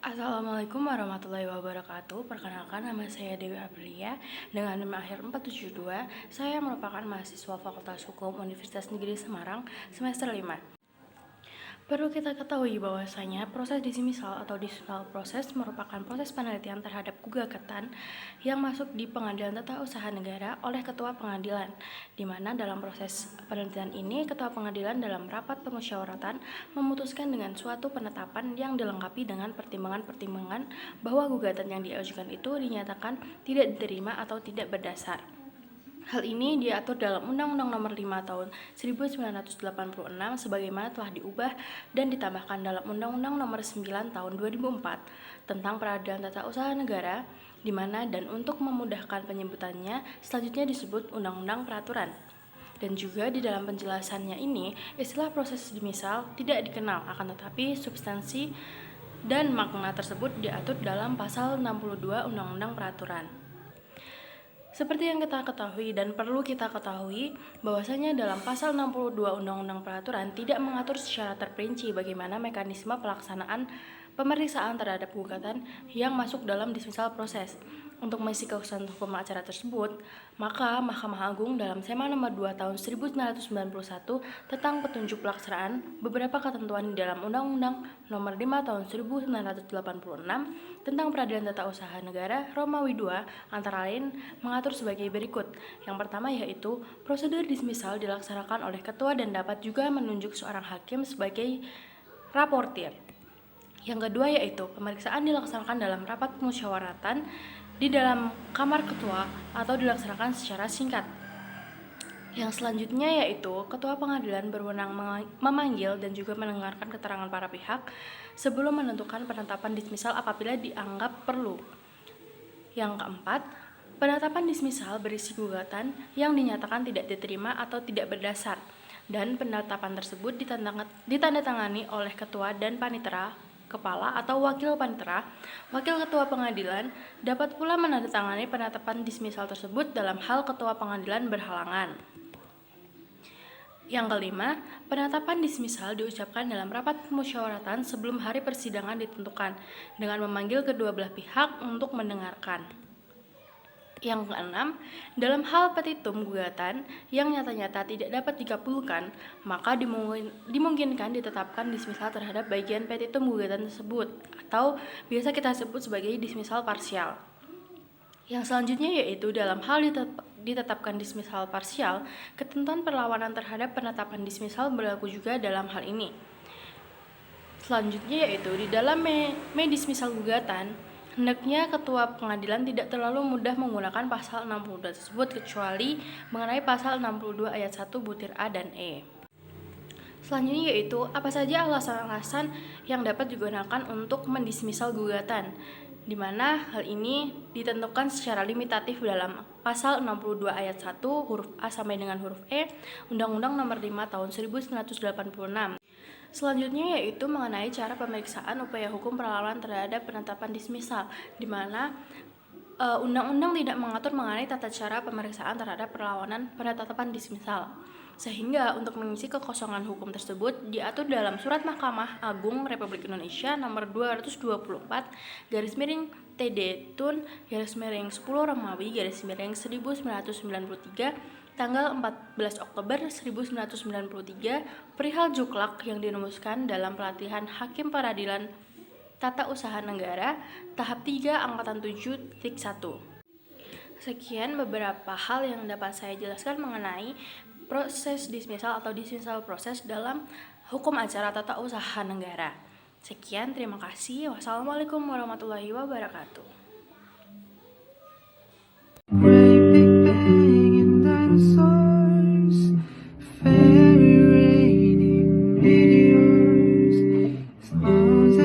Assalamualaikum warahmatullahi wabarakatuh. Perkenalkan, nama saya Dewi Aprilia dengan NIM akhir 472. Saya merupakan mahasiswa Fakultas Hukum Universitas Negeri Semarang semester 5. Perlu kita ketahui bahwasanya proses dismisal atau dismissal proses merupakan proses penelitian terhadap gugatan yang masuk di Pengadilan Tata Usaha Negara oleh Ketua Pengadilan, di mana dalam proses penelitian ini Ketua Pengadilan dalam rapat permusyawaratan memutuskan dengan suatu penetapan yang dilengkapi dengan pertimbangan-pertimbangan bahwa gugatan yang diajukan itu dinyatakan tidak diterima atau tidak berdasar. Hal ini diatur dalam Undang-Undang Nomor 5 Tahun 1986 sebagaimana telah diubah dan ditambahkan dalam Undang-Undang Nomor 9 Tahun 2004 tentang Peradilan Tata Usaha Negara, di mana dan untuk memudahkan penyebutannya selanjutnya disebut Undang-Undang Peraturan. Dan juga di dalam penjelasannya ini, istilah proses dismisal tidak dikenal, akan tetapi substansi dan makna tersebut diatur dalam pasal 62 Undang-Undang Peraturan. Seperti yang kita ketahui dan perlu kita ketahui bahwasanya dalam pasal 62 Undang-Undang Peraturan tidak mengatur secara terperinci bagaimana mekanisme pelaksanaan pemeriksaan terhadap gugatan yang masuk dalam dismisal proses. Untuk mengisi kehususan hukum acara tersebut, maka Mahkamah Agung dalam Sema Nomor 2 Tahun 1991 tentang petunjuk pelaksanaan beberapa ketentuan di dalam Undang-Undang Nomor 5 Tahun 1986 tentang Peradilan Tata Usaha Negara Romawi II antara lain mengatur sebagai berikut. Yang pertama yaitu prosedur dismisal dilaksanakan oleh ketua dan dapat juga menunjuk seorang hakim sebagai raportir. Yang kedua yaitu pemeriksaan dilaksanakan dalam rapat musyawaratan di dalam kamar ketua atau dilaksanakan secara singkat. Yang selanjutnya yaitu ketua pengadilan berwenang memanggil dan juga mendengarkan keterangan para pihak sebelum menentukan penetapan dismisal apabila dianggap perlu. Yang keempat, penetapan dismisal berisi gugatan yang dinyatakan tidak diterima atau tidak berdasar, dan penetapan tersebut ditandatangani oleh ketua dan panitera kepala atau wakil panitera. Wakil ketua pengadilan dapat pula menandatangani penetapan dismisal tersebut dalam hal ketua pengadilan berhalangan. Yang kelima, penetapan dismisal diucapkan dalam rapat musyawaratan sebelum hari persidangan ditentukan dengan memanggil kedua belah pihak untuk mendengarkan. Yang keenam, dalam hal petitum gugatan yang nyata-nyata tidak dapat dikabulkan, maka dimungkinkan ditetapkan dismisal terhadap bagian petitum gugatan tersebut, atau biasa kita sebut sebagai dismisal parsial. Yang selanjutnya yaitu dalam hal ditetapkan dismisal parsial, ketentuan perlawanan terhadap penetapan dismisal berlaku juga dalam hal ini. Selanjutnya yaitu di dalam dismisal gugatan, hendaknya ketua pengadilan tidak terlalu mudah menggunakan pasal 62 tersebut kecuali mengenai pasal 62 ayat 1 butir A dan E. Selanjutnya yaitu apa saja alasan-alasan yang dapat digunakan untuk mendismisal gugatan, di mana hal ini ditentukan secara limitatif dalam pasal 62 ayat 1 huruf A sampai dengan huruf E Undang-Undang Nomor 5 Tahun 1986. Selanjutnya yaitu mengenai cara pemeriksaan upaya hukum perlawanan terhadap penetapan dismisal, di mana undang-undang tidak mengatur mengenai tata cara pemeriksaan terhadap perlawanan penetapan dismisal. Sehingga untuk mengisi kekosongan hukum tersebut diatur dalam Surat Mahkamah Agung Republik Indonesia Nomor 224 TD Tun 10 Romawi 1993 tanggal 14 Oktober 1993 perihal juklak yang dirumuskan dalam pelatihan Hakim Peradilan Tata Usaha Negara tahap 3 angkatan 7.1. Sekian beberapa hal yang dapat saya jelaskan mengenai proses dismisal atau dismisal proses dalam hukum acara tata usaha negara. Sekian, terima kasih. Wassalamualaikum warahmatullahi wabarakatuh. Fairy raining meteors, stars